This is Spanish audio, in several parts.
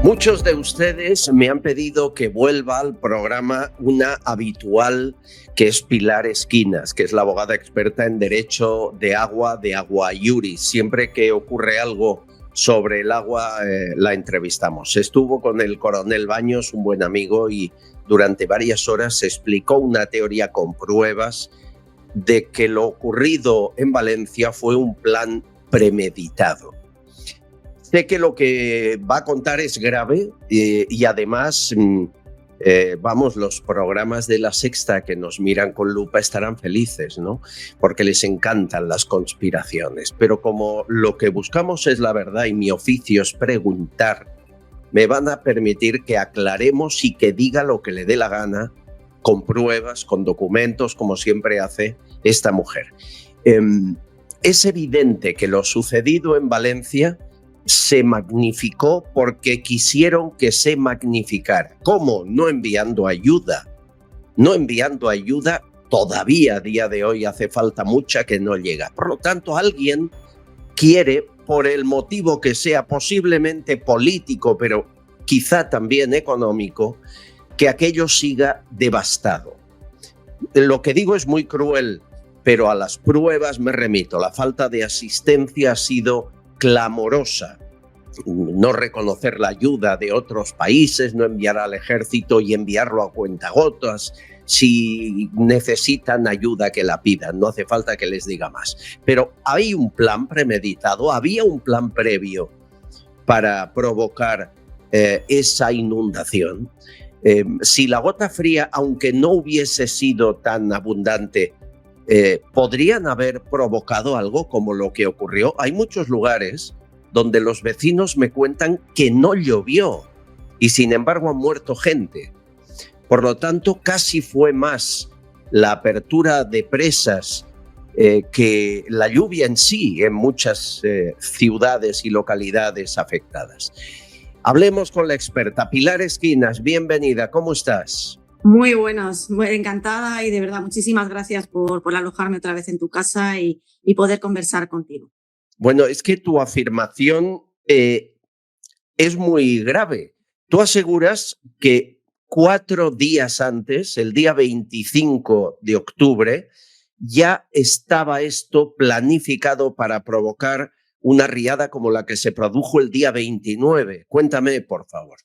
Muchos de ustedes me han pedido que vuelva al programa una habitual, que es Pilar Esquinas, que es la abogada experta en derecho de agua Iuris. Siempre que ocurre algo sobre el agua, la entrevistamos. Estuvo con el coronel Baños, un buen amigo, y durante varias horas se explicó una teoría con pruebas de que lo ocurrido en Valencia fue un plan premeditado. Sé que lo que va a contar es grave y además, los programas de La Sexta que nos miran con lupa estarán felices, ¿no? Porque les encantan las conspiraciones. Pero como lo que buscamos es la verdad y mi oficio es preguntar, me van a permitir que aclaremos y que diga lo que le dé la gana, con pruebas, con documentos, como siempre hace esta mujer. Es evidente que lo sucedido en Valencia se magnificó porque quisieron que se magnificara. ¿Cómo? No enviando ayuda. No enviando ayuda, todavía a día de hoy hace falta mucha que no llega. Por lo tanto, alguien quiere, por el motivo que sea, posiblemente político, pero quizá también económico, que aquello siga devastado. Lo que digo es muy cruel, pero a las pruebas me remito. La falta de asistencia ha sido clamorosa. No reconocer la ayuda de otros países, no enviar al ejército y enviarlo a cuentagotas. Si necesitan ayuda, que la pidan, no hace falta que les diga más. Pero hay un plan premeditado, había un plan previo para provocar esa inundación. Si la gota fría, aunque no hubiese sido tan abundante, podrían haber provocado algo como lo que ocurrió. Hay muchos lugares donde los vecinos me cuentan que no llovió y sin embargo han muerto gente. Por lo tanto, casi fue más la apertura de presas que la lluvia en sí en muchas ciudades y localidades afectadas. Hablemos con la experta. Pilar Esquinas, bienvenida, ¿cómo estás? Muy buenas, muy encantada y de verdad muchísimas gracias por alojarme otra vez en tu casa y poder conversar contigo. Bueno, es que tu afirmación es muy grave. Tú aseguras que 4 días antes, el día 25 de octubre, ya estaba esto planificado para provocar una riada como la que se produjo el día 29. Cuéntame, por favor.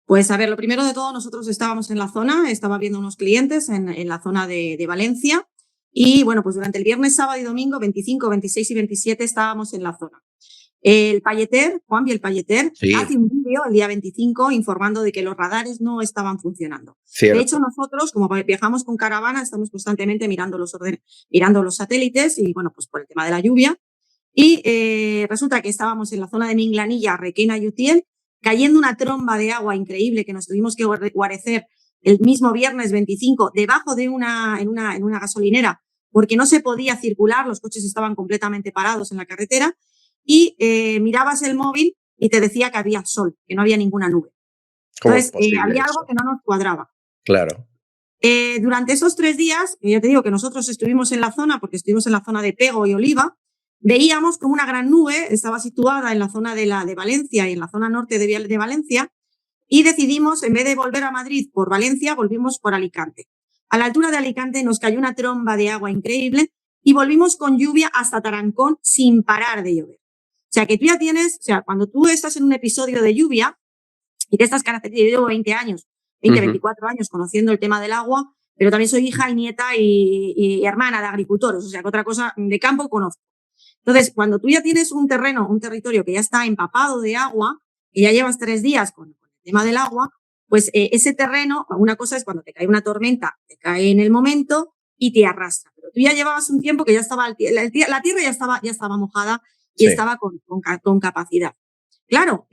Pues a ver, lo primero de todo, nosotros estábamos en la zona, estaba viendo unos clientes en la zona de Valencia y bueno, pues durante el viernes, sábado y domingo, 25, 26 y 27 estábamos en la zona. El Palleter, Juan Biel Palleter, sí, hace un vídeo el día 25 informando de que los radares no estaban funcionando. Cierto. De hecho, nosotros, como viajamos con caravana, estamos constantemente mirando los satélites y bueno, pues por el tema de la lluvia. Y resulta que estábamos en la zona de Minglanilla, Requena y Utiel, cayendo una tromba de agua increíble que nos tuvimos que guarecer el mismo viernes 25 debajo de en una gasolinera porque no se podía circular, los coches estaban completamente parados en la carretera y mirabas el móvil y te decía que había sol, que no había ninguna nube. Entonces, había algo que no nos cuadraba. Claro. Durante esos 3 días, yo te digo que nosotros estuvimos en la zona, porque estuvimos en la zona de Pego y Oliva, veíamos como una gran nube estaba situada en la zona de Valencia y en la zona norte de Valencia y decidimos, en vez de volver a Madrid por Valencia, volvimos por Alicante. A la altura de Alicante nos cayó una tromba de agua increíble y volvimos con lluvia hasta Tarancón sin parar de llover. O sea, que tú ya tienes, cuando tú estás en un episodio de lluvia y te estás caracterizando, yo llevo 20 años, 24 años conociendo el tema del agua, pero también soy hija y nieta y hermana de agricultores, o sea, que otra cosa de campo conozco. Entonces, cuando tú ya tienes un territorio que ya está empapado de agua, y ya llevas 3 días con el tema del agua, pues ese terreno, una cosa es cuando te cae una tormenta, te cae en el momento y te arrastra. Pero tú ya llevabas un tiempo que ya estaba, la tierra ya estaba mojada y estaba con capacidad. Claro,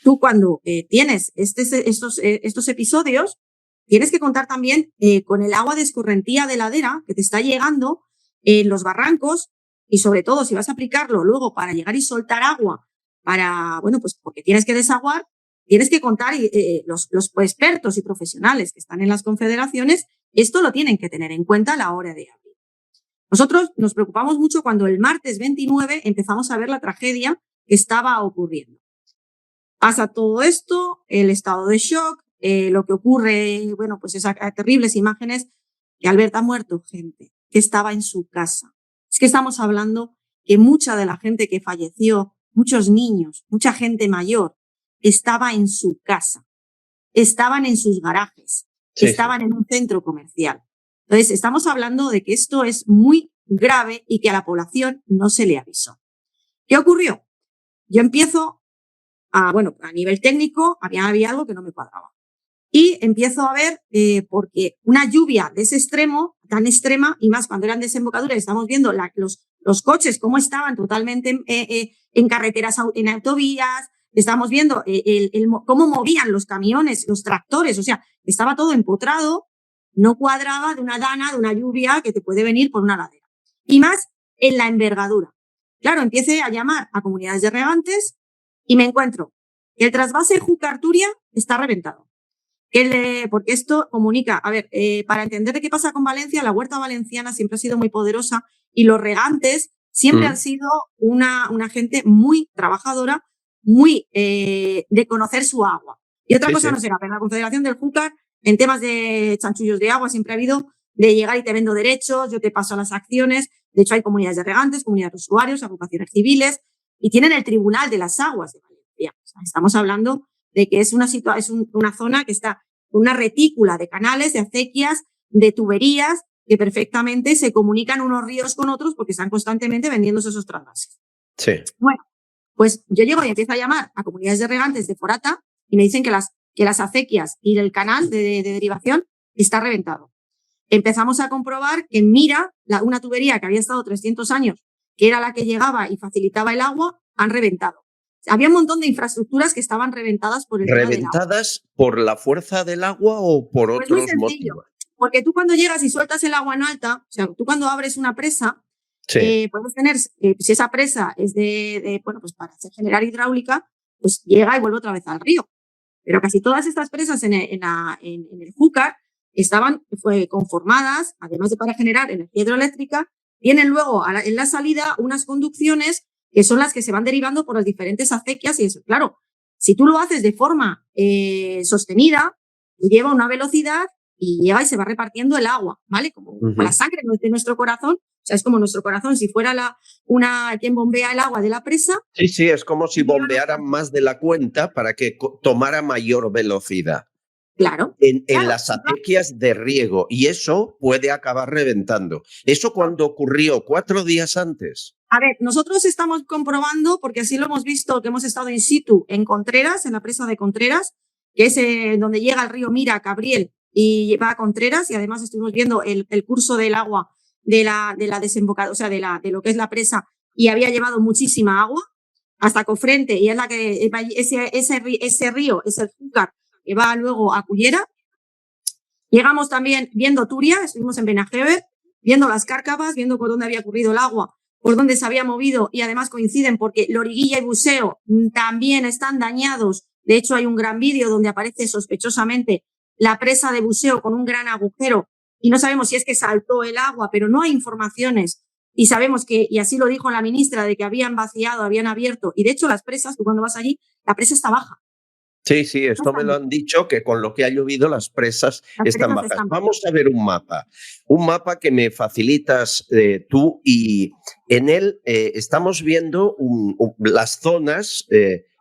tú cuando tienes estos episodios, tienes que contar también con el agua de escorrentía de ladera que te está llegando en los barrancos. Y sobre todo, si vas a aplicarlo luego para llegar y soltar agua, pues porque tienes que desaguar, tienes que contar, los expertos y profesionales que están en las confederaciones, esto lo tienen que tener en cuenta a la hora de abrir. Nosotros nos preocupamos mucho cuando el martes 29 empezamos a ver la tragedia que estaba ocurriendo. Pasa todo esto, el estado de shock, lo que ocurre, bueno, pues esas terribles imágenes, que Albert ha muerto gente que estaba en su casa. Es que estamos hablando que mucha de la gente que falleció, muchos niños, mucha gente mayor, estaba en su casa, estaban en sus garajes, estaban en un centro comercial. Entonces, estamos hablando de que esto es muy grave y que a la población no se le avisó. ¿Qué ocurrió? Yo empiezo a nivel técnico, había algo que no me cuadraba. Y empiezo a ver, porque una lluvia de ese extremo, tan extrema, y más cuando eran desembocaduras, estamos viendo los coches cómo estaban totalmente en carreteras, en autovías, estamos viendo cómo movían los camiones, los tractores, o sea, estaba todo empotrado, no cuadraba de una dana, de una lluvia que te puede venir por una ladera. Y más en la envergadura. Claro, empecé a llamar a comunidades de regantes y me encuentro que el trasvase Júcar-Turia está reventado. Porque esto comunica, para entender de qué pasa con Valencia, la huerta valenciana siempre ha sido muy poderosa y los regantes siempre han sido una gente muy trabajadora, muy de conocer su agua. Y otra cosa no será, pero la Confederación del Júcar, en temas de chanchullos de agua, siempre ha habido de llegar y te vendo derechos, yo te paso las acciones. De hecho, hay comunidades de regantes, comunidades de usuarios, agrupaciones civiles, y tienen el Tribunal de las Aguas de Valencia. O sea, estamos hablando de que es una zona que está con una retícula de canales, de acequias, de tuberías, que perfectamente se comunican unos ríos con otros porque están constantemente vendiéndose esos trasvases. Sí. Bueno, pues yo llego y empiezo a llamar a comunidades de regantes de Forata y me dicen que las acequias y el canal de derivación está reventado. Empezamos a comprobar que en Mira, una tubería que había estado 300 años, que era la que llegaba y facilitaba el agua, han reventado. Había un montón de infraestructuras que estaban reventadas por el tema del agua. ¿Reventadas por la fuerza del agua o por Pues otros motivos? Porque tú cuando llegas y sueltas el agua en alta, o sea, tú cuando abres una presa, puedes tener, si esa presa es pues para generar hidráulica, pues llega y vuelve otra vez al río. Pero casi todas estas presas en el Júcar estaban conformadas, además de para generar energía hidroeléctrica, tienen luego en la salida unas conducciones que son las que se van derivando por las diferentes acequias y eso. Claro, si tú lo haces de forma sostenida, lleva una velocidad y llega y se va repartiendo el agua, ¿vale? Como la sangre de nuestro corazón. O sea, es como nuestro corazón, si fuera quien bombea el agua de la presa. Sí, es como si bombearan más de la cuenta para que tomara mayor velocidad. Claro. En las acequias de riego, y eso puede acabar reventando. ¿Eso cuándo ocurrió? ¿4 días antes? A ver, nosotros estamos comprobando, porque así lo hemos visto, que hemos estado in situ en Contreras, en la presa de Contreras, que es donde llega el río Mira, Cabriel, y va a Contreras, y además estuvimos viendo el curso del agua de la desembocadura, o sea, de lo que es la presa, y había llevado muchísima agua hasta Cofrente, y es la que ese río es el Júcar, que va luego a Cullera. Llegamos también viendo Turia, estuvimos en Benajever, viendo las Cárcavas, viendo por dónde había ocurrido el agua, por dónde se había movido, y además coinciden porque Loriguilla y Buceo también están dañados. De hecho, hay un gran vídeo donde aparece sospechosamente la presa de Buceo con un gran agujero y no sabemos si es que saltó el agua, pero no hay informaciones. Y sabemos que, y así lo dijo la ministra, de que habían vaciado, habían abierto. Y de hecho, las presas, tú cuando vas allí, la presa está baja. Sí, esto me lo han dicho, que con lo que ha llovido las presas están bajas. Vamos a ver un mapa que me facilitas tú, y en él estamos viendo las zonas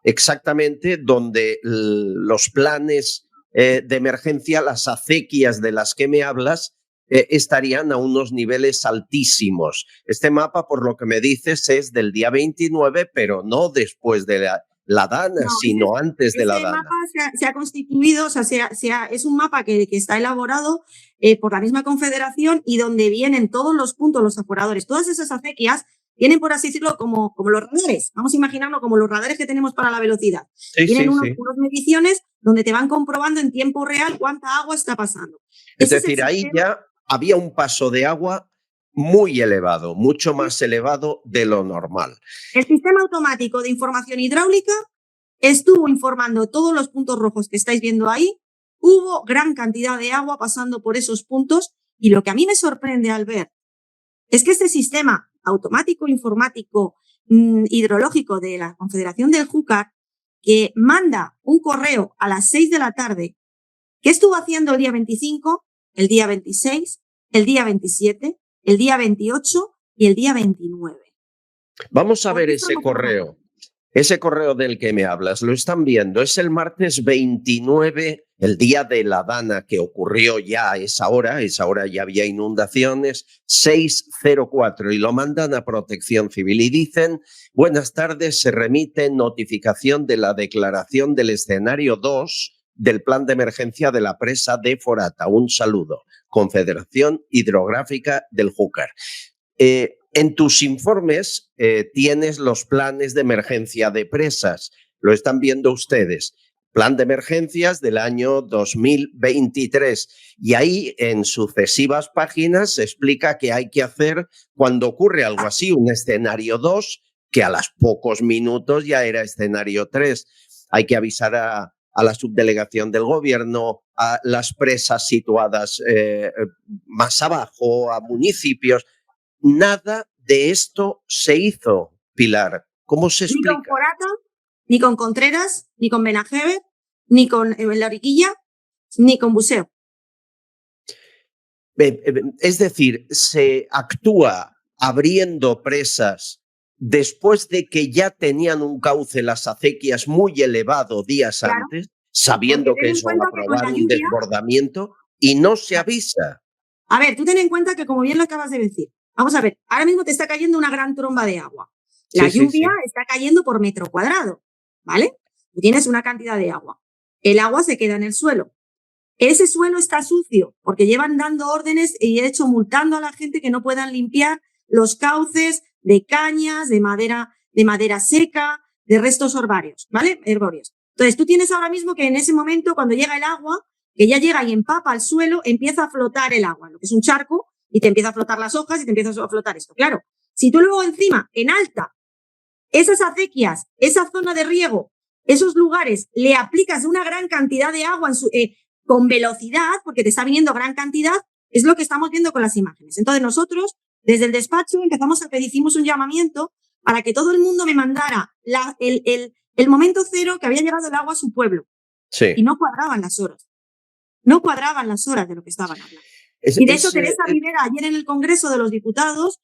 exactamente donde los planes de emergencia, las acequias de las que me hablas, estarían a unos niveles altísimos. Este mapa, por lo que me dices, es del día 29, pero no después de la Dana, sino antes de la Dana. El mapa se ha constituido, o sea, es un mapa que está elaborado por la misma Confederación y donde vienen todos los puntos, los aforadores. Todas esas acequias tienen, por así decirlo, como los radares. Vamos a imaginarlo como los radares que tenemos para la velocidad. Tienen unas mediciones donde te van comprobando en tiempo real cuánta agua está pasando. Es decir, ahí ya había un paso de agua muy elevado, mucho más elevado de lo normal. El sistema automático de información hidráulica estuvo informando todos los puntos rojos que estáis viendo ahí. Hubo gran cantidad de agua pasando por esos puntos y lo que a mí me sorprende al ver es que este sistema automático informático hidrológico de la Confederación del Júcar que manda un correo a las 6 de la tarde. ¿Qué estuvo haciendo el día 25, el día 26, el día 27, el día 28 y el día 29? Vamos a ver ese correo. Ese correo del que me hablas, lo están viendo, es el martes 29, el día de la Dana, que ocurrió ya a esa hora ya había inundaciones, 6:04, y lo mandan a Protección Civil y dicen: buenas tardes, se remite notificación de la declaración del escenario 2 del plan de emergencia de la presa de Forata. Un saludo. Confederación Hidrográfica del Júcar. En tus informes tienes los planes de emergencia de presas. Lo están viendo ustedes. Plan de emergencias del año 2023. Y ahí, en sucesivas páginas, se explica qué hay que hacer cuando ocurre algo así, un escenario 2, que a los pocos minutos ya era escenario 3. Hay que avisar a la subdelegación del gobierno, a las presas situadas más abajo, a municipios. Nada de esto se hizo, Pilar. ¿Cómo se explica? Ni con Forata, ni con Contreras, ni con Benajever, ni con La Oriquilla, ni con Buceo. Es decir, se actúa abriendo presas después de que ya tenían un cauce las acequias muy elevado días antes, sabiendo que eso va a provocar un desbordamiento, y no se avisa. A ver, tú ten en cuenta que, como bien lo acabas de decir, vamos a ver, ahora mismo te está cayendo una gran tromba de agua. La lluvia está cayendo por metro cuadrado, ¿vale? Tú tienes una cantidad de agua. El agua se queda en el suelo. Ese suelo está sucio porque llevan dando órdenes y, de hecho, multando a la gente que no puedan limpiar los cauces de cañas, de madera seca, de restos herbáreos, ¿vale? Herbáreos. Entonces, tú tienes ahora mismo que en ese momento, cuando llega el agua, que ya llega y empapa el suelo, empieza a flotar el agua, lo que es un charco, y te empieza a flotar las hojas y te empieza a flotar esto. Claro, si tú luego encima, en alta, esas acequias, esa zona de riego, esos lugares, le aplicas una gran cantidad de agua con velocidad, porque te está viniendo gran cantidad, es lo que estamos viendo con las imágenes. Entonces nosotros, desde el despacho, hicimos un llamamiento para que todo el mundo me mandara el momento cero que había llegado el agua a su pueblo. Sí. Y no cuadraban las horas. No cuadraban las horas de lo que estaban hablando. Y de hecho, Teresa Rivera, ayer en el Congreso de los Diputados,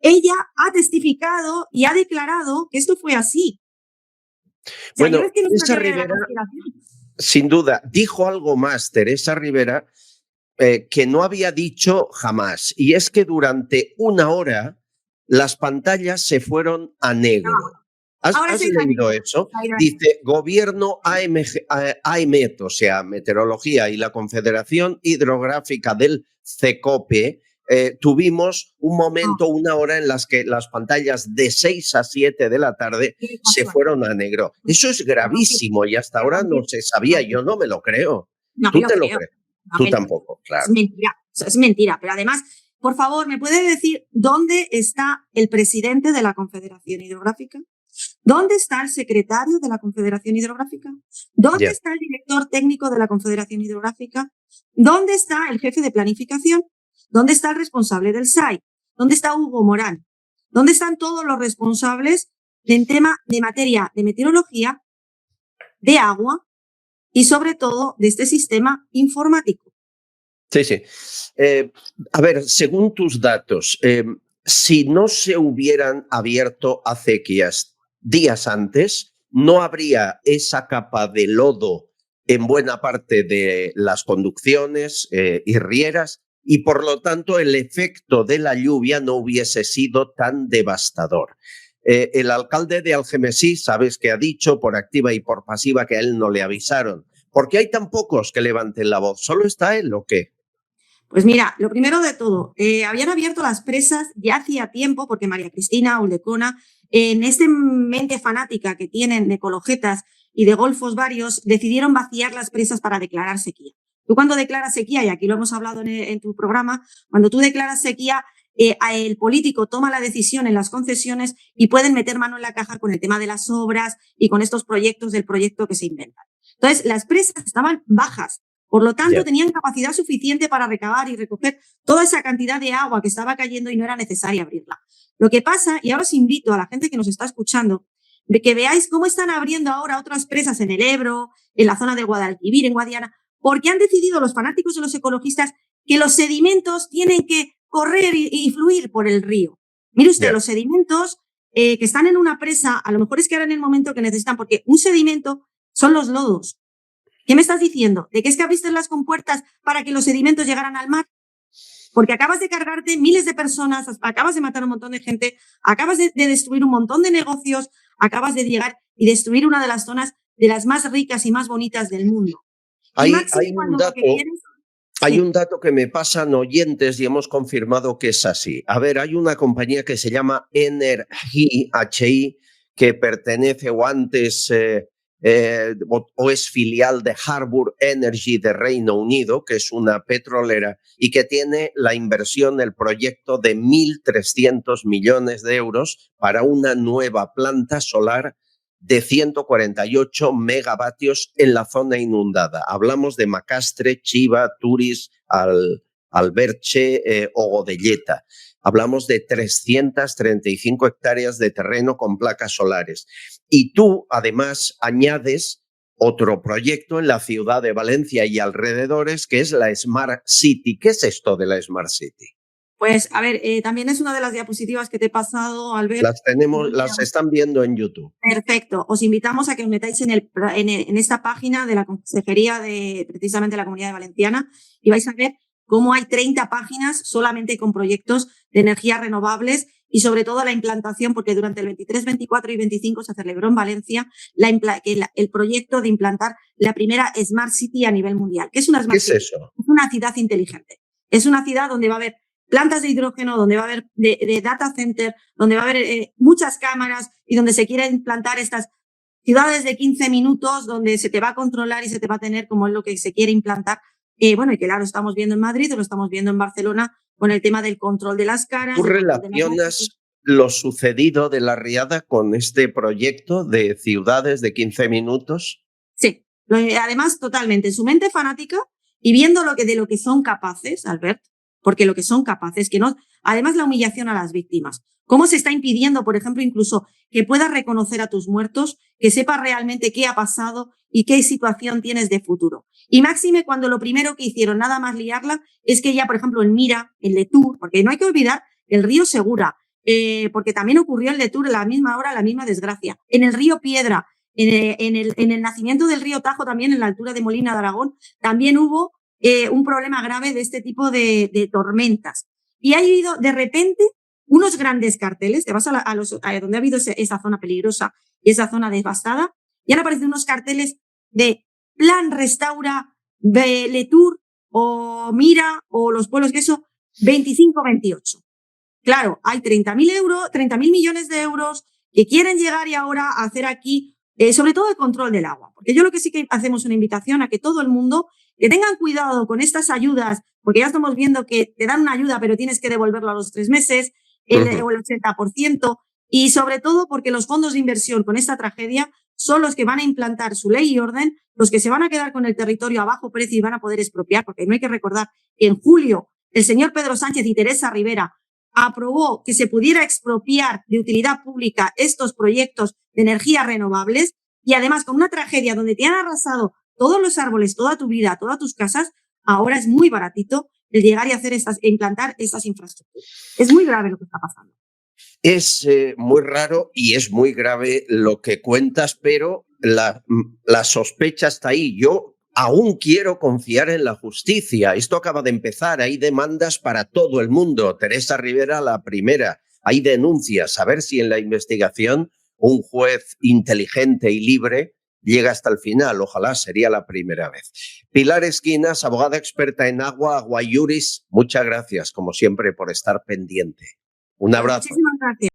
ella ha testificado y ha declarado que esto fue así. Bueno, Teresa Rivera, sin duda, dijo algo más, Teresa Rivera, que no había dicho jamás, y es que durante una hora las pantallas se fueron a negro. ¿Has leído eso? Dice: Gobierno, AEMET, o sea, Meteorología, y la Confederación Hidrográfica del CECOPE, tuvimos un momento, una hora en las que las pantallas de 6 a 7 de la tarde se fueron a negro. Eso es gravísimo y hasta ahora no se sabía. Yo no me lo creo. ¿Tú te lo crees? Tú tampoco, claro. Es mentira, pero además, por favor, ¿me puede decir dónde está el presidente de la Confederación Hidrográfica? ¿Dónde está el secretario de la Confederación Hidrográfica? ¿Dónde está el director técnico de la Confederación Hidrográfica? ¿Dónde está el jefe de planificación? ¿Dónde está el responsable del SAI? ¿Dónde está Hugo Morán? ¿Dónde están todos los responsables en tema de materia de meteorología, de agua y, sobre todo, de este sistema informático? Sí. A ver, según tus datos, si no se hubieran abierto acequias días antes, no habría esa capa de lodo en buena parte de las conducciones y rieras, y por lo tanto el efecto de la lluvia no hubiese sido tan devastador. El alcalde de Algemesí, sabes que ha dicho por activa y por pasiva que a él no le avisaron. ¿Por qué hay tan pocos que levanten la voz? ¿Solo está él o qué? Pues mira, lo primero de todo, habían abierto las presas ya hacía tiempo, porque María Cristina Uldecona, en esta mente fanática que tienen de ecologetas y de golfos varios, decidieron vaciar las presas para declarar sequía. Tú, cuando declaras sequía, y aquí lo hemos hablado en tu programa, cuando tú declaras sequía, el político toma la decisión en las concesiones y pueden meter mano en la caja con el tema de las obras y con estos proyectos del proyecto que se inventan. Entonces, las presas estaban bajas. Por lo tanto, tenían capacidad suficiente para recabar y recoger toda esa cantidad de agua que estaba cayendo y no era necesaria abrirla. Lo que pasa, y ahora os invito a la gente que nos está escuchando, de que veáis cómo están abriendo ahora otras presas en el Ebro, en la zona de Guadalquivir, en Guadiana, porque han decidido los fanáticos y los ecologistas que los sedimentos tienen que correr y fluir por el río. Mire usted, los sedimentos que están en una presa, a lo mejor es que ahora en el momento que necesitan, porque un sedimento son los lodos. ¿Qué me estás diciendo? ¿De que es que abriste las compuertas para que los sedimentos llegaran al mar? Porque acabas de cargarte miles de personas, acabas de matar a un montón de gente, acabas de destruir un montón de negocios, acabas de llegar y destruir una de las zonas de las más ricas y más bonitas del mundo. Hay un dato que me pasan oyentes y hemos confirmado que es así. A ver, hay una compañía que se llama Energy, HI, que pertenece o antes o es filial de Harbour Energy de Reino Unido, que es una petrolera y que tiene la inversión, el proyecto de 1.300 millones de euros para una nueva planta solar de 148 megavatios en la zona inundada. Hablamos de Macastre, Chiva, Turis, Alberche o Godelleta. Hablamos de 335 hectáreas de terreno con placas solares. Y tú, además, añades otro proyecto en la ciudad de Valencia y alrededores, que es la Smart City. ¿Qué es esto de la Smart City? Pues, a ver, también es una de las diapositivas que te he pasado, Albert. Las están viendo en YouTube. Perfecto. Os invitamos a que os metáis en esta página de la Consejería de precisamente la Comunidad Valenciana y vais a ver cómo hay 30 páginas solamente con proyectos de energías renovables y sobre todo la implantación, porque durante el 23, 24 y 25 se celebró en Valencia el proyecto de implantar la primera Smart City a nivel mundial. ¿Qué es una Smart City? ¿Qué es eso? Es una ciudad inteligente. Es una ciudad donde va a haber plantas de hidrógeno, donde va a haber de data center, donde va a haber muchas cámaras y donde se quieren implantar estas ciudades de 15 minutos, donde se te va a controlar y se te va a tener como es lo que se quiere implantar. Bueno, y que claro, lo estamos viendo en Madrid, lo estamos viendo en Barcelona con el tema del control de las caras. ¿Tú relacionas lo sucedido de La Riada con este proyecto de ciudades de 15 minutos? Sí, además totalmente. En su mente fanática y viendo de lo que son capaces, Albert, porque lo que son capaces, que no, además la humillación a las víctimas. ¿Cómo se está impidiendo, por ejemplo, incluso que puedas reconocer a tus muertos, que sepas realmente qué ha pasado y qué situación tienes de futuro? Y máxime cuando lo primero que hicieron, nada más liarla, es que ya, por ejemplo, en Mira, el Letour, porque no hay que olvidar el río Segura, porque también ocurrió el Letour a la misma hora, la misma desgracia. En el río Piedra, en el nacimiento del río Tajo, también en la altura de Molina de Aragón, también hubo un problema grave de este tipo de tormentas. Y ha habido de repente unos grandes carteles, te vas a donde ha habido esa zona peligrosa y esa zona devastada, y han aparecido unos carteles de Plan Restaura, Letour o Mira o los pueblos que eso, 25-28. Claro, hay 30.000 millones de euros que quieren llegar y ahora a hacer aquí, sobre todo el control del agua. Porque yo lo que sí que hacemos una invitación a que todo el mundo que tengan cuidado con estas ayudas, porque ya estamos viendo que te dan una ayuda, pero tienes que devolverlo a los 3 meses, o el 80%, y sobre todo porque los fondos de inversión con esta tragedia son los que van a implantar su ley y orden, los que se van a quedar con el territorio a bajo precio y van a poder expropiar, porque no hay que recordar que en julio el señor Pedro Sánchez y Teresa Rivera aprobó que se pudiera expropiar de utilidad pública estos proyectos de energías renovables y además con una tragedia donde te han arrasado todos los árboles, toda tu vida, todas tus casas, ahora es muy baratito el llegar y hacer implantar estas infraestructuras. Es muy grave lo que está pasando. Es muy raro y es muy grave lo que cuentas, pero la sospecha está ahí. Yo aún quiero confiar en la justicia. Esto acaba de empezar. Hay demandas para todo el mundo. Teresa Rivera, la primera. Hay denuncias. A ver si en la investigación un juez inteligente y libre llega hasta el final. Ojalá sería la primera vez. Pilar Esquinas, abogada experta en agua, Agua Iuris, muchas gracias, como siempre, por estar pendiente. Un abrazo. Muchísimas gracias.